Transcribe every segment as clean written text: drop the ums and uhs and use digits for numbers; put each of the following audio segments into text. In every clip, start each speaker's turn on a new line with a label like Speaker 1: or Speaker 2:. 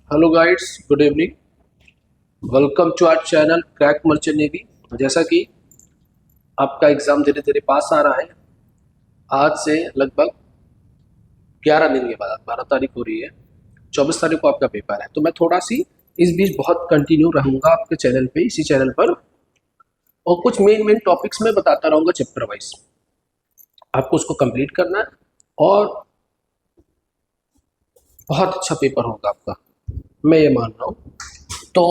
Speaker 1: Hello guides, good evening. Welcome to our channel crack merchant navy. जैसा कि आपका exam धीरे धीरे पास आ रहा है, आज से लगभग 11 दिन के बाद 12 तारीख हो रही है, 24 तारीख को आपका पेपर है। तो मैं थोड़ा सी इस बीच बहुत कंटिन्यू रहूंगा आपके चैनल पे, इसी चैनल पर, और कुछ मेन मेन टॉपिक्स में बताता रहूंगा चैप्टर वाइज। आपको उसको कंप्लीट करना है और बहुत अच्छा पेपर होगा आपका, मैं ये मान रहा हूँ। तो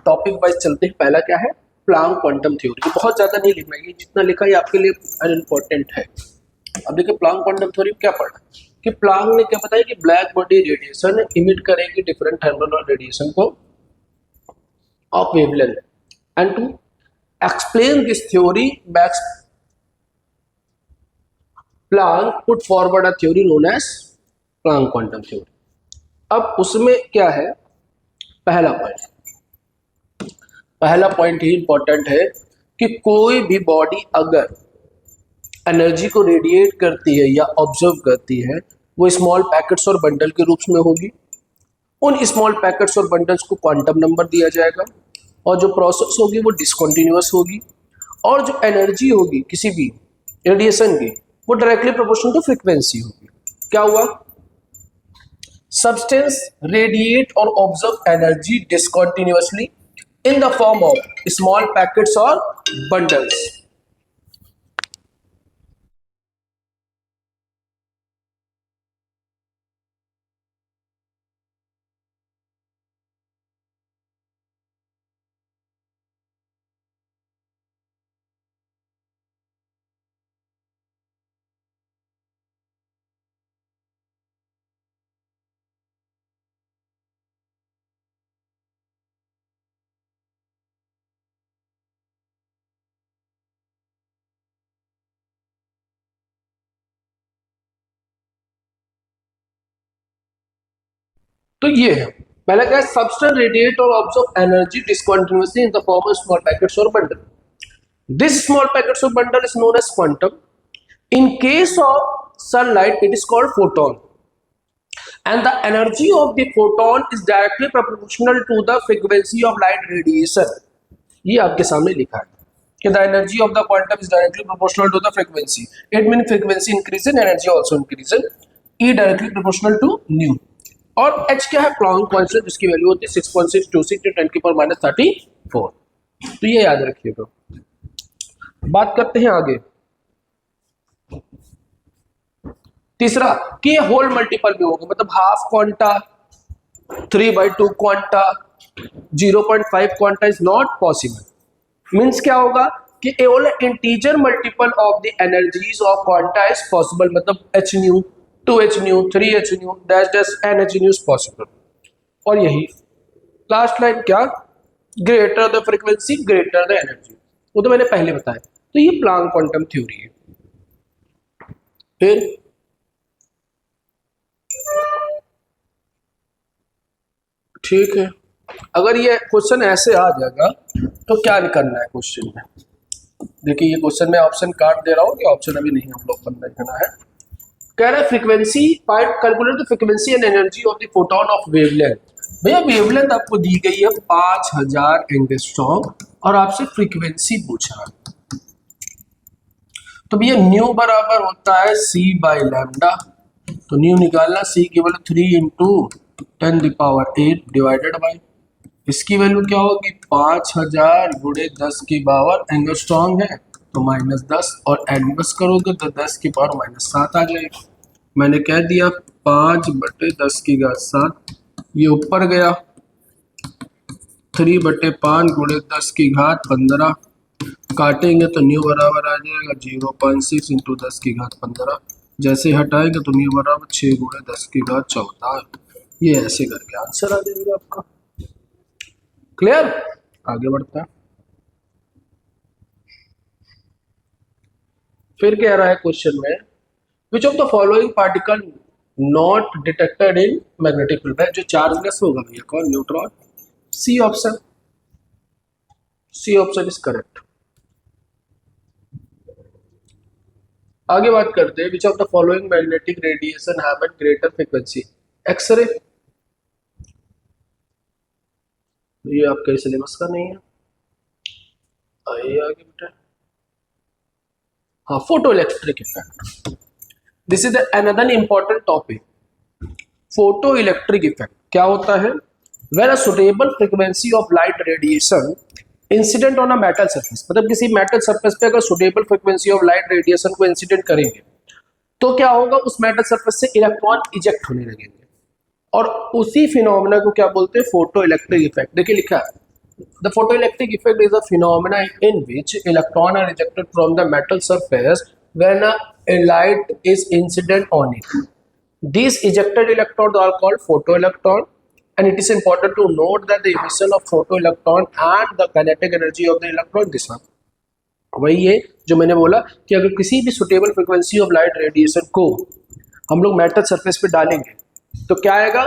Speaker 1: टॉपिक वाइज चलते हैं। पहला क्या है? Planck quantum theory. बहुत ज्यादा नहीं लिखना है, जितना लिखा है आपके लिए अनइम्पोर्टेंट है। अब देखिए प्लांक क्वांटम थ्योरी क्या पढ़ा कि प्लांक ने क्या बताया कि ब्लैक बॉडी रेडिएशन इमिट करेगी डिफरेंट थर्मल रेडिएशन को of wavelength, and to explain this theory Max Planck put forward a theory known as Planck quantum theory. अब उसमें क्या है? पहला पॉइंट ही इंपॉर्टेंट है कि कोई भी बॉडी अगर एनर्जी को रेडिएट करती है या ऑब्जर्व करती है, वो स्मॉल पैकेट्स और बंडल के रूप में होगी। उन स्मॉल पैकेट्स और बंडल्स को क्वांटम नंबर दिया जाएगा, और जो प्रोसेस होगी वो डिसकंटिन्यूअस होगी, और जो एनर्जी होगी किसी भी रेडिएशन की, वो डायरेक्टली प्रोपोर्शनल टू फ्रीक्वेंसी होगी। क्या हुआ? Substance radiate or observe energy discontinuously in the form of small packets or bundles. तो ये है पहला क्या है? Substance radiate or absorb energy discontinuously in the form of small packets or bundle. This small packets or bundle is known as quantum. In case of sunlight, it is called photon. And the energy of the photon is directly proportional to the frequency of light radiation. ये आपके सामने लिखा है कि the energy of the quantum is directly proportional to the frequency. It means frequency increases, energy also increases. E directly proportional to nu. और h क्या है? Planck constant, जिसकी वैल्यू होती है 6.626 × 10⁻34। तो ये याद रखिएगा। बात करते हैं आगे। तीसरा कि होल मल्टीपल में होगा, मतलब half quanta, 3/2 quanta, 0.5 quanta is not possible. Means क्या होगा कि only integer multiple of the energies of quanta is possible, मतलब h new, 2h new, 3h new, dash dash n h new is possible. और यही last line क्या? Greater the frequency greater the energy, वो तो मैंने पहले बताया। तो ये प्लैंक क्वांटम थ्योरी है। फिर ठीक है, अगर ये क्वेश्चन ऐसे आ जाएगा तो क्या करना है क्वेश्चन में? देखिए ये क्वेश्चन में ऑप्शन काट दे रहा हूँ कि ऑप्शन अभी नहीं हम लोग बंद करना है। कह रहा है frequency find calculate the frequency and energy of the photon of wavelength. भैया वेवलेंथ आपको दी गई है 5000 एंगस्ट्रॉम और आपसे फ्रीक्वेंसी पूछा है। तो भैया न्यू बराबर होता है c/λ। तो न्यू निकालना, c केवल 3 × 10⁸ डिवाइडेड बाई, इसकी वैल्यू क्या होगी? 5000 × 10⁻, एंगस्ट्रॉम है तो -10, और एडवर्स करोगे तो 10⁻⁻7 आ जाएगा। मैंने कह दिया 5/10⁻7, ये ऊपर गया 3/5 × 10⁻15, काटेंगे तो न्यू बराबर आ जाएगा 0.6 × 10⁻15। जैसे हटाएंगे तो न्यू बराबर 6 × 10⁻14। ये ऐसे करके आंसर आ जाएगा आपका। क्लियर? आगे बढ़ता है। फिर कह रहा है क्वेश्चन में, which of the following particle not detected in magnetic field है? जो चार्जलेस होगा भैया कौन? Neutron. C option, C option is correct. आगे बात करते हैं, which of the following magnetic radiation have an greater frequency? X-ray, ये आपके सिलेबस का नहीं है, आइए आगे बेटा। हाँ, photo electric effect, this is another important topic. Photo electric effect क्या होता है? When a suitable frequency of light radiation incident on a metal surface, मतलब किसी मेटल सरफेस पे अगर suitable frequency of light radiation को इंसिडेंट करेंगे तो क्या होगा, उस मेटल सरफेस से इलेक्ट्रॉन इजेक्ट होने लगेंगे, और उसी फिनोमेना को क्या बोलते हैं? Photo electric effect. देखिए लिखा है, the photo electric effect is a phenomena in which electron are ejected from the metal surface when a light is incident on it. These ejected electrons are called photoelectron, and it is important to note that the emission of photoelectron and the kinetic energy of the electron differ. वही है जो मैंने बोला कि अगर किसी भी suitable frequency of light radiation को हम लोग मेटल सरफेस पे डालेंगे तो क्या आएगा?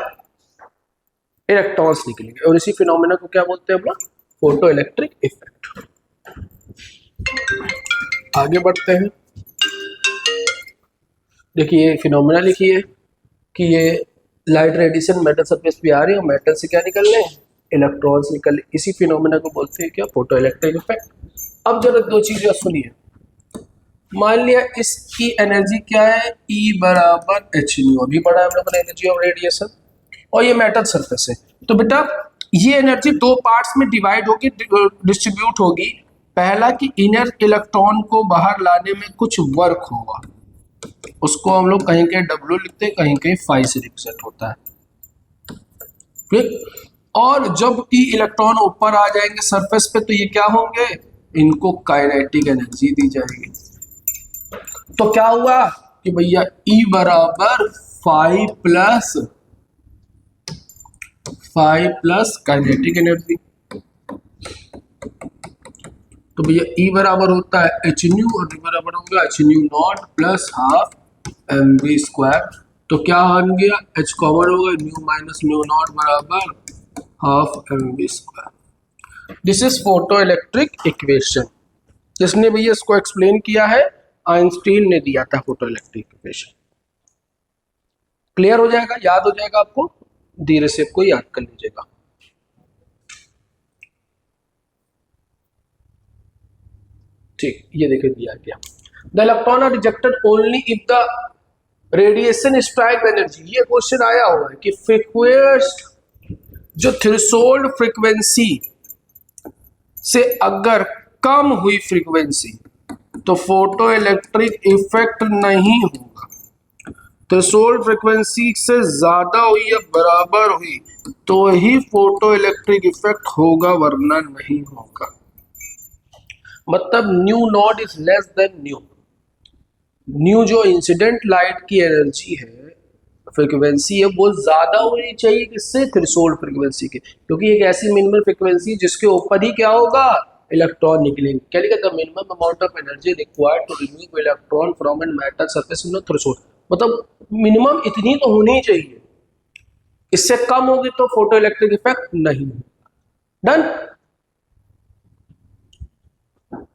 Speaker 1: इलेक्ट्रॉन्स निकलेंगे, और इसी फिनोमेना को क्या बोलते हैं हम लोग? Photo electric effect. आगे बढ़ते हैं। देखिए ये फिनोमेना लिखिए कि ये लाइट रेडिएशन मेटल सरफेस पे आ रही है और मेटल से क्या निकल रहे हैं? इलेक्ट्रॉन्स निकल, इसी फिनोमेना को बोलते हैं क्या? Photo electric effect. अब जरा दो चीजें सुनिए, मान लिया इसकी एनर्जी क्या है? E बराबर एच न्यू, अभी पढ़ा है हम लोगों ने एनर्जी ऑफ रेडिएशन, और ये मेटल सरफेस है। तो बेटा ये एनर्जी दो पार्ट्स में डिवाइड होगी, डिस्ट्रीब्यूट होगी। पहला कि इनर इलेक्ट्रॉन को बाहर लाने में कुछ वर्क होगा, उसको हम लोग कहीं कहीं W लिखते हैं, कहीं कहीं फाई से रिप्रेजेंट होता है, ठीक। और जब ई इलेक्ट्रॉन ऊपर आ जाएंगे सरफेस पे तो ये क्या होंगे? इनको काइनेटिक एनर्जी दी जाएगी। तो क्या हुआ कि भैया E बराबर फाई प्लस काइनेटिक एनर्जी, तो भैया E बराबर होता है एच न्यू, और D बराबर होगा H new not plus half mv square. तो क्या बन गया? H कॉमन होगा, न्यू माइनस न्यू नॉट बराबर half mv square. This is photo electric equation. जिसने भैया इसको एक्सप्लेन किया है आइंस्टीन ने दिया था फोटो इलेक्ट्रिक इक्वेशन। क्लियर हो जाएगा, याद हो जाएगा आपको, धीरे से आपको याद कर लीजिएगा। ठीक, ये देखिए दिया गया, the electron are rejected only if the radiation strike energy. ये क्वेश्चन आया हुआ है कि फ्रीक्वेंट जो थ्रेशोल्ड फ्रीक्वेंसी से अगर कम हुई फ्रीक्वेंसी तो फोटो इलेक्ट्रिक इफेक्ट नहीं होगा, थ्रेशोल्ड फ्रीक्वेंसी से ज्यादा हुई या बराबर हुई तो ही फोटो इलेक्ट्रिक इफेक्ट होगा, वरना नहीं होगा। मतलब new not is less than new. New जो इंसिडेंट लाइट की एनर्जी है, फ्रीक्वेंसी है, वो ज्यादा होनी चाहिए किससे? थ्रेशोल्ड फ्रीक्वेंसी के, क्योंकि एक ऐसी मिनिमम फ्रीक्वेंसी जिसके ऊपर ही क्या होगा? इलेक्ट्रॉन निकलेंगे। क्या लिखा था? Minimum amount of energy required to remove electron from an metal surface in threshold. मतलब मिनिमम इतनी तो होनी चाहिए, इससे कम होगी तो फोटो इलेक्ट्रिक इफेक्ट नहीं। डन,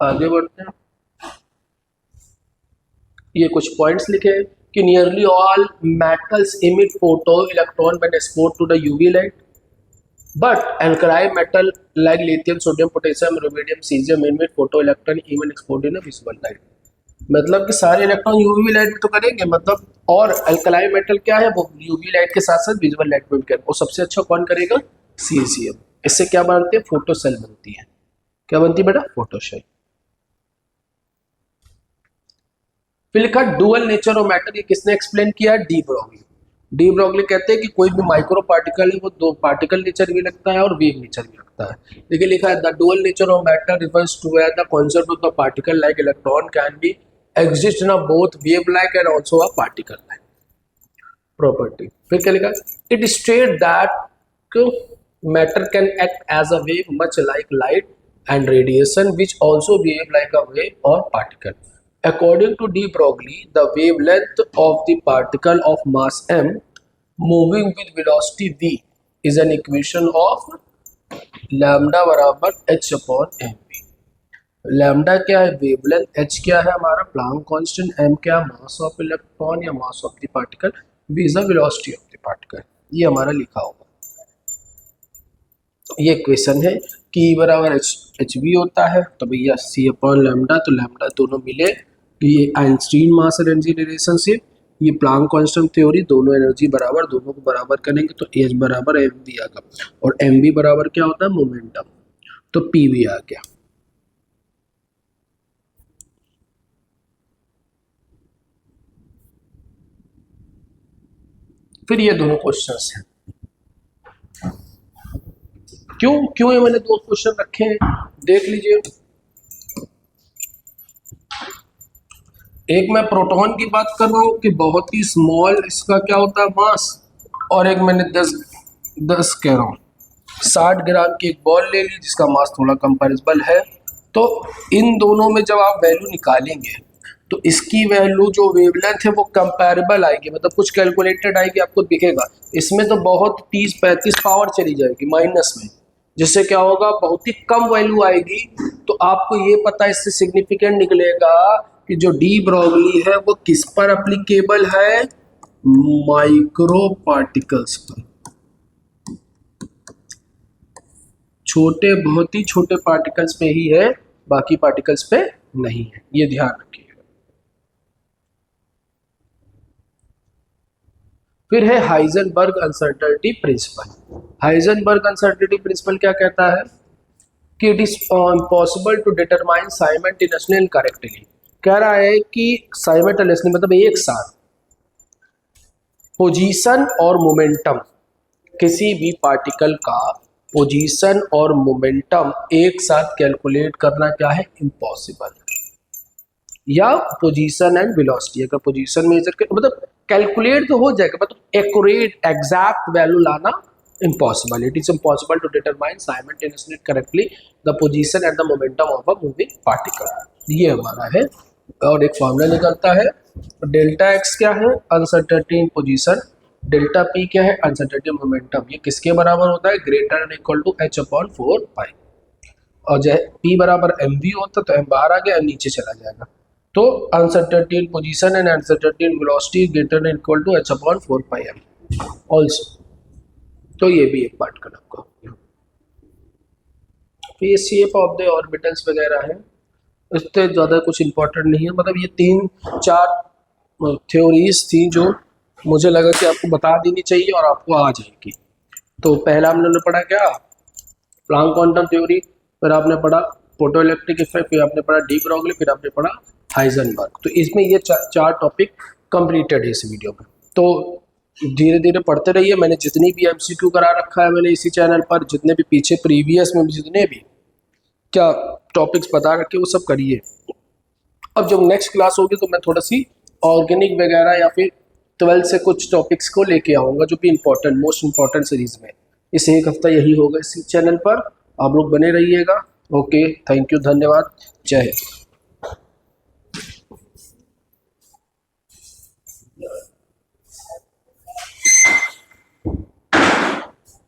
Speaker 1: आगे बढ़ते हैं। ये कुछ पॉइंट्स लिखे हैं कि nearly all metals emit photo electron when exposed to the UV light, but alkaline metal like lithium, sodium, potassium, rubidium, caesium emit photo electron even exposed in visible light. मतलब कि सारे इलेक्ट्रॉन यूवी लाइट में तो करेंगे, मतलब, और alkaline metal क्या है? वो यूवी लाइट के साथ साथ विजिबल लाइट में भी करेंगे। और सबसे अच्छा कौन करेगा? सीजियम। इससे क्या बनती है? फोटो सेल बनती है। क्या बनती है बेटा? Photo cell. फिर लिखा डुअल नेचर ऑफ मैटर, ये किसने एक्सप्लेन किया? De Broglie. डी ब्रोगली कहते हैं कि कोई भी माइक्रो पार्टिकल है वो दो पार्टिकल नेचर भी लगता है और वेव नेचर भी लगता है। देखिए लिखा है the dual nature of matter refers to the concept of the particle like electron can be exist in both wave like and also a particle like property. फिर क्या लिखा? It state that matter can act as a wave much like light and radiation which also behave like a wave और particle. According to de Broglie, the wavelength of the particle of mass m moving with velocity v is an equation of lambda बराबर h upon mv। Lambda क्या है? Wavelength, h क्या है हमारा? Planck constant, m क्या है? Mass of electron या mass of the particle, v is the velocity of the particle. ये हमारा लिखा होगा। ये क्वेश्चन है कि E बराबर एच वी होता है, तो भैया C अपॉन लैम्डा, तो लैम्डा दोनों मिले, ये आइंस्टीन मास और एनर्जी रिलेशनशिप, ये प्लांक कांस्टेंट थ्योरी, दोनों एनर्जी बराबर, दोनों को बराबर करेंगे तो H बराबर एम वी आएगा, और एम वी बराबर क्या होता है, मोमेंटम, तो पी वी आ गया। फिर ये दोनों क्वेश्चंस हैं, क्यों ये मैंने दो क्वेश्चन रखे हैं, देख लीजिए। एक मैं प्रोटॉन की बात कर रहा हूं कि बहुत ही स्मॉल इसका क्या होता है मास, और एक मैंने 10 कह रहा हूं 60 ग्राम की एक बॉल ले ली जिसका मास थोड़ा कंपैरेबल है। तो इन दोनों में जब आप वैल्यू निकालेंगे तो इसकी वैल्यू जो वेवलेंथ है वो कंपैरेबल आएगी, मतलब कुछ कैलकुलेटेड आएगी, आपको दिखेगा। इसमें तो बहुत 30-35 पावर चली जाएगी माइनस में, जिससे क्या होगा, बहुत ही कम वैल्यू आएगी। तो आपको ये पता इससे सिग्निफिकेंट निकलेगा कि जो डी ब्रोगली है वो किस पर एप्लीकेबल है, माइक्रो पार्टिकल्स पर, छोटे, बहुत ही छोटे पार्टिकल्स पे ही है, बाकी पार्टिकल्स पे नहीं है, ये ध्यान रखिए। फिर है Heisenberg uncertainty principle. Heisenberg uncertainty principle क्या कहता है कि it is impossible to determine simultaneously and correctly. कह रहा है कि साइमल्टेनियसली मतलब एक साथ पोजीशन और मोमेंटम, किसी भी पार्टिकल का पोजीशन और मोमेंटम एक साथ कैलकुलेट करना क्या है, इम्पॉसिबल। या पोजीशन एंड वेलोसिटी, अगर पोजीशन मेजर कर मतलब कैलकुलेट तो हो जाएगा, मतलब एक्यूरेट एग्जैक्ट वैल्यू लाना impossible. It is impossible to determine simultaneously correctly the position and the momentum of a moving particle. ये हमारा है, और एक फॉर्मूला निकलता है, डेल्टा एक्स क्या है, uncertainty in position, delta p क्या है, अनसर्टेनिटी मोमेंटम। ये किसके बराबर होता है, greater and equal to h upon 4 pi, और जो पी बराबर एम वी होता तो एम बाहर आ गया, एम नीचे चला जाएगा। तो uncertainty in position and uncertainty in velocity greater than equal to h upon 4 pi m also. तो ये भी एक पार्ट का आपका। तो ये शेप ऑफ द ऑर्बिटल्स वगैरह है, इससे ज़्यादा कुछ इंपॉर्टेंट नहीं है, मतलब ये 3-4 थ्योरीज थी जो मुझे लगा कि आपको बता देनी चाहिए और आपको आ जाएगी। तो पहला हमने पढ़ा क्या, प्लांक क्वांटम थ्योरी, फिर आपने पढ़ा फोटोइलेक्ट्रिक इफेक्ट, फिर आपने पढ़ा डी ब्रोगली, फिर आपने पढ़ा हाइजेनबर्ग। तो इसमें ये चार टॉपिक कंप्लीटेड है इस वीडियो में। तो धीरे धीरे पढ़ते रहिए। मैंने जितनी भी एमसीक्यू करा रखा है मैंने इसी चैनल पर, जितने भी पीछे प्रीवियस में भी जितने भी क्या टॉपिक्स बता रखे वो सब करिए। अब जब नेक्स्ट क्लास होगी तो मैं थोड़ा सी ऑर्गेनिक वगैरह या फिर 12 से कुछ टॉपिक्स को लेके आऊँगा जो भी इम्पोर्टेंट, मोस्ट इम्पॉर्टेंट सीरीज में। इस एक हफ्ता यही होगा इस चैनल पर, आप लोग बने रहिएगा। ओके, थैंक यू, धन्यवाद, जय हिंद।